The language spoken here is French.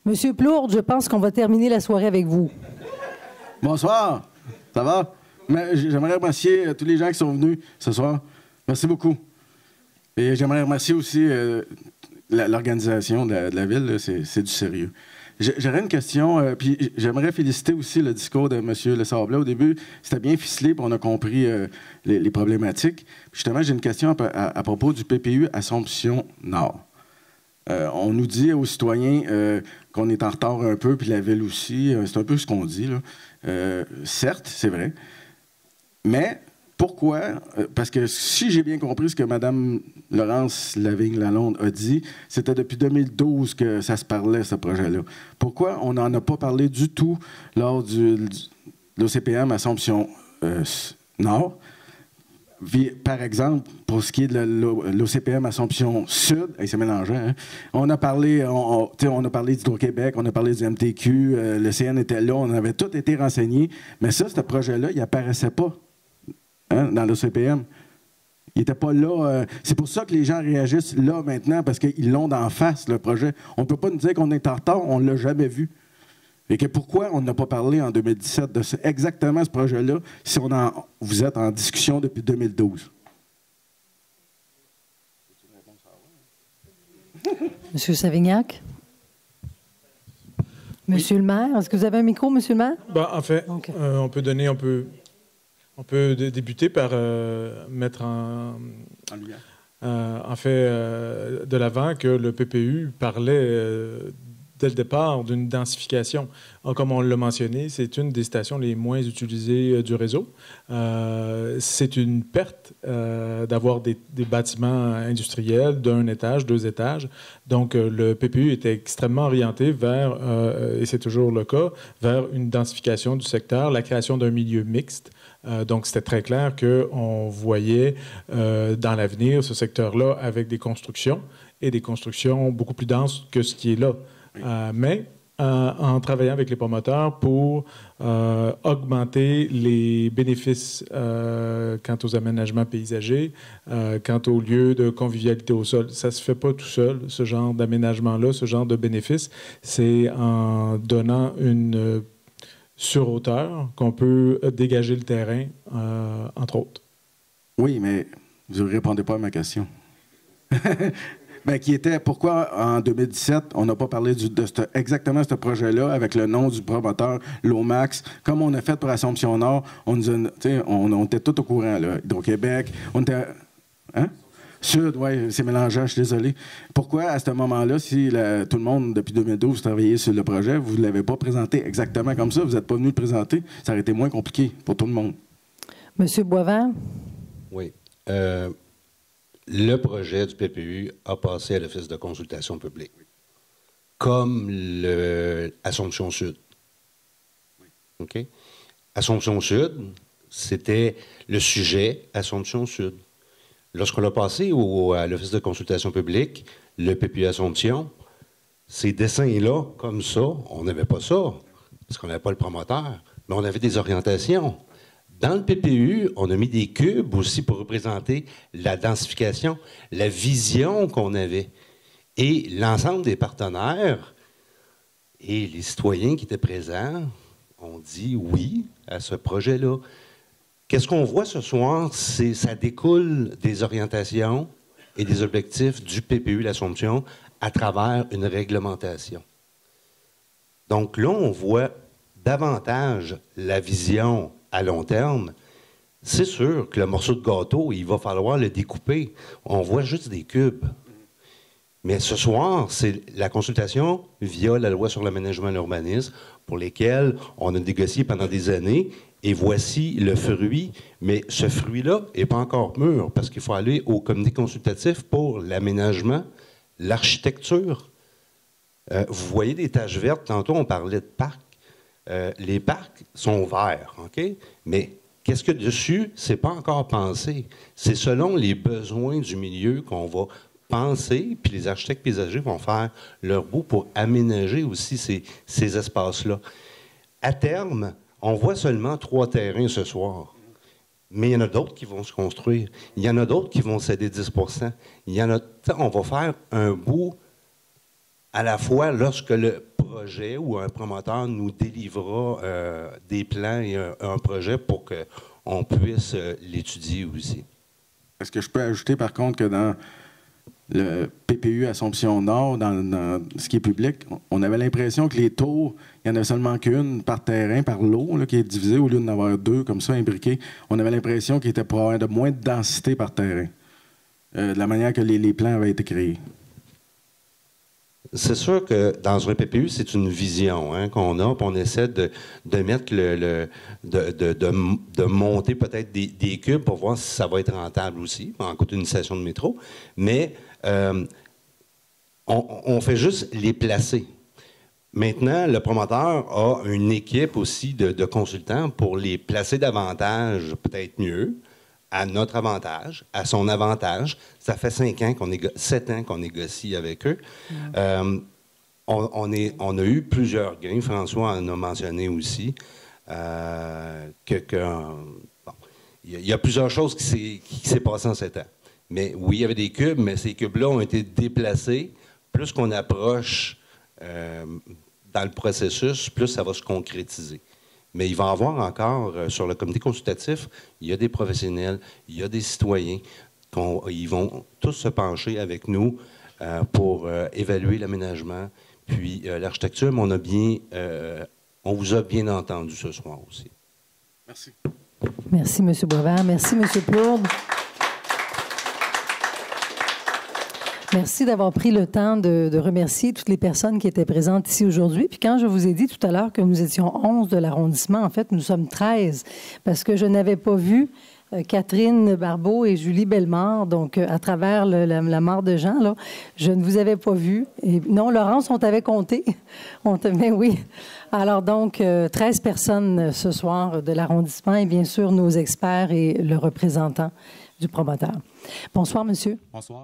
Monsieur Plourde, je pense qu'on va terminer la soirée avec vous. Bonsoir. Ça va? J'aimerais remercier tous les gens qui sont venus ce soir. Merci beaucoup. Et j'aimerais remercier aussi l'organisation de la ville. C'est du sérieux. J'aurais une question, puis j'aimerais féliciter aussi le discours de M. Le Sablet. Au début, c'était bien ficelé, puis on a compris les problématiques. Puis justement, j'ai une question à propos du PPU Assomption-Nord. On nous dit aux citoyens qu'on est en retard un peu, puis la ville aussi. C'est un peu ce qu'on dit, là. Certes, c'est vrai. Mais pourquoi? Parce que si j'ai bien compris ce que Mme Laurence Lavigne-Lalonde a dit, c'était depuis 2012 que ça se parlait, ce projet-là. Pourquoi on n'en a pas parlé du tout lors de l'OCPM Assomption Nord? Par exemple, pour ce qui est de l'OCPM Assomption Sud, c'est mélangeant, hein? On a parlé d'Hydro-Québec, on a parlé du MTQ, le CN était là, on avait tout été renseigné, mais ça, ce projet-là, il n'apparaissait pas, hein, dans l'OCPM. Il n'était pas là. C'est pour ça que les gens réagissent là maintenant, parce qu'ils l'ont d'en face, le projet. On ne peut pas nous dire qu'on est en retard, on ne l'a jamais vu. Et que pourquoi on n'a pas parlé en 2017 de exactement ce projet-là si vous êtes en discussion depuis 2012? Monsieur Savignac? Monsieur le maire, est-ce que vous avez un micro, monsieur le maire? Ben, en fait, okay. On peut débuter par mettre en fait de l'avant que le PPU parlait dès le départ d'une densification. Comme on l'a mentionné, c'est une des stations les moins utilisées du réseau. C'est une perte d'avoir des bâtiments industriels d'un étage, 2 étages. Donc, le PPU était extrêmement orienté vers, et c'est toujours le cas, vers une densification du secteur, la création d'un milieu mixte. Donc, c'était très clair qu'on voyait dans l'avenir ce secteur-là avec des constructions et des constructions beaucoup plus denses que ce qui est là. Mais en travaillant avec les promoteurs pour augmenter les bénéfices quant aux aménagements paysagers, quant aux lieux de convivialité au sol. Ça ne se fait pas tout seul, ce genre d'aménagement-là, ce genre de bénéfices. C'est en donnant une surhauteur qu'on peut dégager le terrain, entre autres. Oui, mais vous ne répondez pas à ma question. Ben, qui était pourquoi en 2017, on n'a pas parlé exactement de ce projet-là avec le nom du promoteur Lomax, comme on a fait pour Assomption Nord. On était tout au courant, là. Hydro-Québec, on était. Hein? Sud, oui, c'est mélangeant, je suis désolé. Pourquoi, à ce moment-là, si tout le monde, depuis 2012, travaillait sur le projet, vous ne l'avez pas présenté exactement comme ça, vous n'êtes pas venu le présenter, ça aurait été moins compliqué pour tout le monde. Monsieur Boisvert? Oui. Le projet du PPU a passé à l'Office de consultation publique, comme Assomption Sud. OK? Assomption Sud, c'était le sujet Assomption Sud. Lorsqu'on l'a passé à l'Office de consultation publique, le PPU Assomption, ces dessins-là, comme ça, on n'avait pas ça, parce qu'on n'avait pas le promoteur, mais on avait des orientations. Dans le PPU, on a mis des cubes aussi pour représenter la densification, la vision qu'on avait. Et l'ensemble des partenaires et les citoyens qui étaient présents ont dit oui à ce projet-là. Qu'est-ce qu'on voit ce soir? Ça découle des orientations et des objectifs du PPU, l'Assomption, à travers une réglementation. Donc là, on voit davantage la vision à long terme. C'est sûr que le morceau de gâteau, il va falloir le découper. On voit juste des cubes. Mais ce soir, c'est la consultation via la loi sur l'aménagement et l'urbanisme pour lesquelles on a négocié pendant des années. Et voici le fruit. Mais ce fruit-là n'est pas encore mûr parce qu'il faut aller au comité consultatif pour l'aménagement, l'architecture. Vous voyez des taches vertes. Tantôt, on parlait de parcs. Les parcs sont verts, OK? Mais qu'est-ce que dessus, c'est pas encore pensé. C'est selon les besoins du milieu qu'on va penser, puis les architectes paysagers vont faire leur bout pour aménager aussi ces espaces-là. À terme, on voit seulement 3 terrains ce soir. Mais il y en a d'autres qui vont se construire. Il y en a d'autres qui vont céder 10 %. Il y en a, on va faire un bout à la fois lorsque le projet ou un promoteur nous délivrera des plans et un projet pour qu'on puisse l'étudier aussi. Est-ce que je peux ajouter par contre que dans le PPU Assomption-Nord, dans ce qui est public, on avait l'impression que les tours, il n'y en avait seulement qu'une par terrain, par lot, là, qui est divisée au lieu d'en avoir deux comme ça, imbriqués. On avait l'impression qu'il était pour avoir de moins de densité par terrain, de la manière que les plans avaient été créés. C'est sûr que dans un PPU, c'est une vision qu'on a, puis on essaie de mettre de monter peut-être des cubes pour voir si ça va être rentable aussi, en coûte une station de métro. Mais on fait juste les placer. Maintenant, le promoteur a une équipe aussi de consultants pour les placer davantage, peut-être mieux, à notre avantage, à son avantage. Ça fait 7 ans qu'on négocie avec eux. On a eu plusieurs gains. François en a mentionné aussi. Il y a plusieurs choses qui s'est passé en 7 ans. Mais oui, il y avait des cubes, mais ces cubes-là ont été déplacés. Plus qu'on approche dans le processus, plus ça va se concrétiser. Mais il va y avoir encore, sur le comité consultatif, il y a des professionnels, il y a des citoyens, ils vont tous se pencher avec nous pour évaluer l'aménagement, puis l'architecture, mais on vous a bien entendu ce soir aussi. Merci. Merci, M. Boisvert. Merci, M. Plourde. Merci d'avoir pris le temps de remercier toutes les personnes qui étaient présentes ici aujourd'hui. Puis quand je vous ai dit tout à l'heure que nous étions 11 de l'arrondissement, en fait, nous sommes 13, parce que je n'avais pas vu Catherine Barbeau et Julie Bellemare, donc à travers la mort de Jean, là, je ne vous avais pas vu. Et non, Laurence, on t'avait compté. Mais oui. Alors donc, 13 personnes ce soir de l'arrondissement et bien sûr nos experts et le représentant du promoteur. Bonsoir, monsieur. Bonsoir.